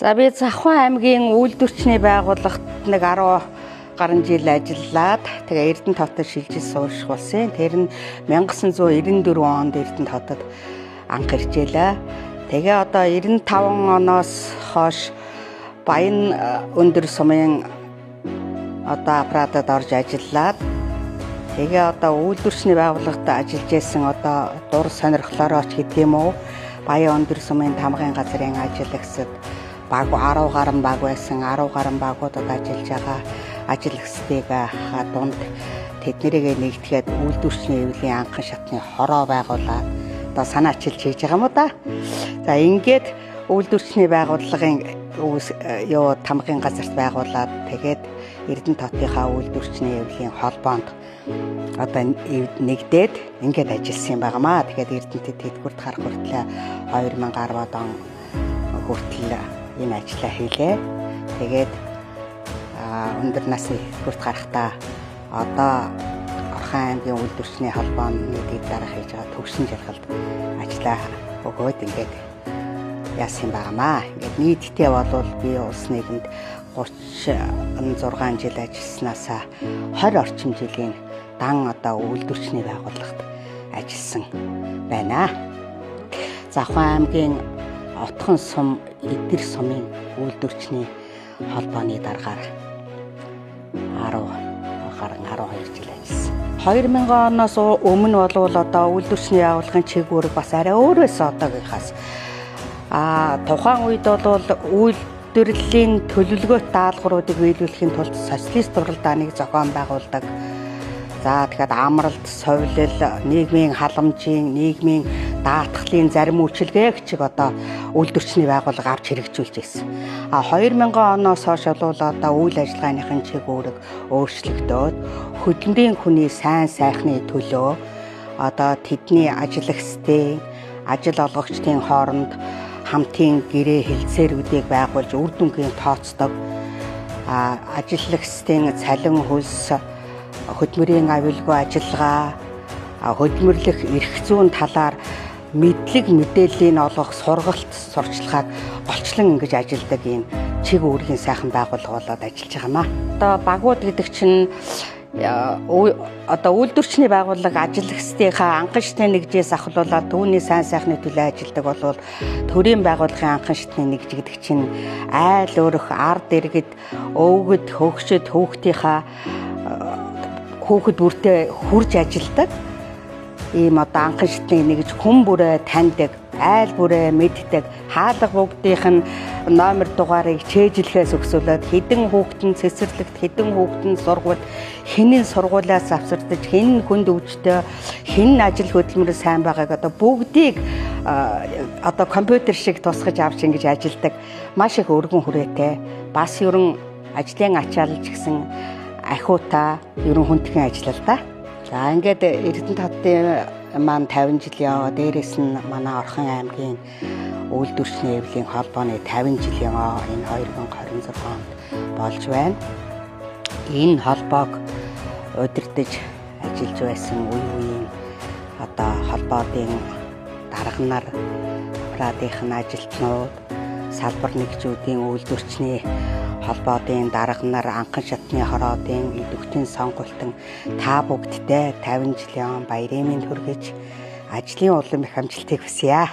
За би Завхан аймгийн үйлдвэрчний байгууллагт нэг 10 гаруй жил ажиллаад тэгээ Эрдэнэ хотод шилжиж суурших болсон. Тэр нь 1994 онд Эрдэнэ хотод анх иржээлээ. Тэгээ одоо 95 оноос хойш Баян өндөр сумын одоо аппаратад орж ажиллаад тэгээ одоо үйлдвэрчний байгууллагт ажиллаж байсан одоо дур сонирхлоороо ч гэдэг юм уу Баян өндөр сумын тамгын газрын ажиллагчид баг 10 гаруй баг байсан 10 гаруй багуудад ажиллаж байгаа ажиллагчдыг дунд тэднэрийг нэгтгэхэд үйлдвэрчний эвлийн анхан шатны хороо байгуулаад одоо санаачилж хийж байгаа юм да. За ингээд үйлдвэрчний байгууллагын тамгын газарт байгуулад тэгээд Эрдэнэ хотынхаа үйлдвэрчний эвлийн холбоонд одоо нэгдээд ингээд ажилласан юм байнамаа. Тэгээд Эрдэнэтэд тэтгэврт харах хүртэл 2010 он хүртэл энэ ажлаа хийлээ. Тэгээд өндөр насны тэтгэврт гарахдаа одоо Орхон аймгийн үйлдвэрчний холбооны дэд дарга хийж байгаа төвшин жаргалд ажиллаа өгөөд ингээд яасан юм байнамаа. Ингээд нийтдээ болвол би улс нийгэмд 36 жил ажилласнаас 20 орчим жилийн дан одоо үйлдвэрчний байгууллагт ажилласан байна. Завхан аймгийн Отхон сум Эдэр сумын үйлдвэрчний холбооны даргаар 12 жил ажилласан. 2000 оноос өмнө болвол одоо үйлдвэрчний байгууллагын чиглэл бас арай өөр байсан одоогийнхаас. Тухайн үед бол үйлдвэрлэлийн төлөвлөгөөт даалгавруудыг биелүүлэхийн тулд социалист уралдааныг зохион байгуулдаг. За тэгэхээр амралт, совлил, нийгмийн халамжийн, нийгмийн даатгалын зарим үйлчилгээг чиг одоо үйлдвэрчний байгууллага авч хэрэгжүүлж байсан. 2000 оноос хойш бол одоо үйл ажиллагааныхын чиглэлийг өөрчлөгдөөд хөдөлмөрийн хүний сайн сайхны төлөө одоо тэдний ажиллагчдын, ажил олгогчдын хооронд хамтын гэрээ хэлцээрүүдийг байгуулж үр дүнгийн тооцдог ажиллагчдын цалин хөлс хөдөлмөрийн аюулгүй ажиллагаа хөдөлмөрлөх эрх зүйн талаар мэдээллийг олгох сургалт сурчлагыг голчлон ингэж ажилладаг ийм чиг үүргийн сайхан байгууллага болоод ажиллаж байгаамаа. Одоо багууд гэдэг чинь одоо үйлдвэрчний байгууллага ажиллагчдынхаа анхан шатны нэгжээс ахвалуулаад түүний сайн сайхны төлөө ажилладаг болвол төрийн байгууллагын анхан шатны нэгж гэдэг чинь айл өрх ард иргэд өвгөд хөгшөд хүүхдийнхаа хүүхэд бүртээ хурж ажилладаг ийм одоо анхан шатны нэгж хүн бүрээ таньдаг, айл бүрээ мэддэг, хаалга бүгдийнх нь номер дугаарыг чэйжлэхээс өксүүлээд хэдэн хүүхэд нь цэцэрлэгт, хэдэн хүүхэд нь сургуульд, хинэн сургуулиас авсардаж, хин хүнд өвчтөй, хин ажил хөдөлмөр сайн байгааг одоо бүгдийг одоо компьютер шиг тусгаж авч ингэж ажилладаг маш их өргөн хүрээтэй. Бас ерөн ажлын ачаалж гисэн ахиута ерөн хүндхэн ажиллал да. За ингээд Эрдэнэ хотын маань 50 жил яваа. Дээрээс нь манай Орхон аймгийн үйлдвэрчний эвлийн холбооны 50 жил яваа. Энэ 2026 онд болж байна. Энэ холбоог удирдах ажиллаж байсан үеийн одоо холбоодын дарга нар, аппаратын ажилтнууд, салбар нэгжүүдийн үйлдвэрчний холбоодын дарга нар, анхан шатны хороодын идэвхтэй сонгуультан та бүгдтэй 50 жилийн баярын мэнд хүргэж ажлын улам их амжилтыг хүсье.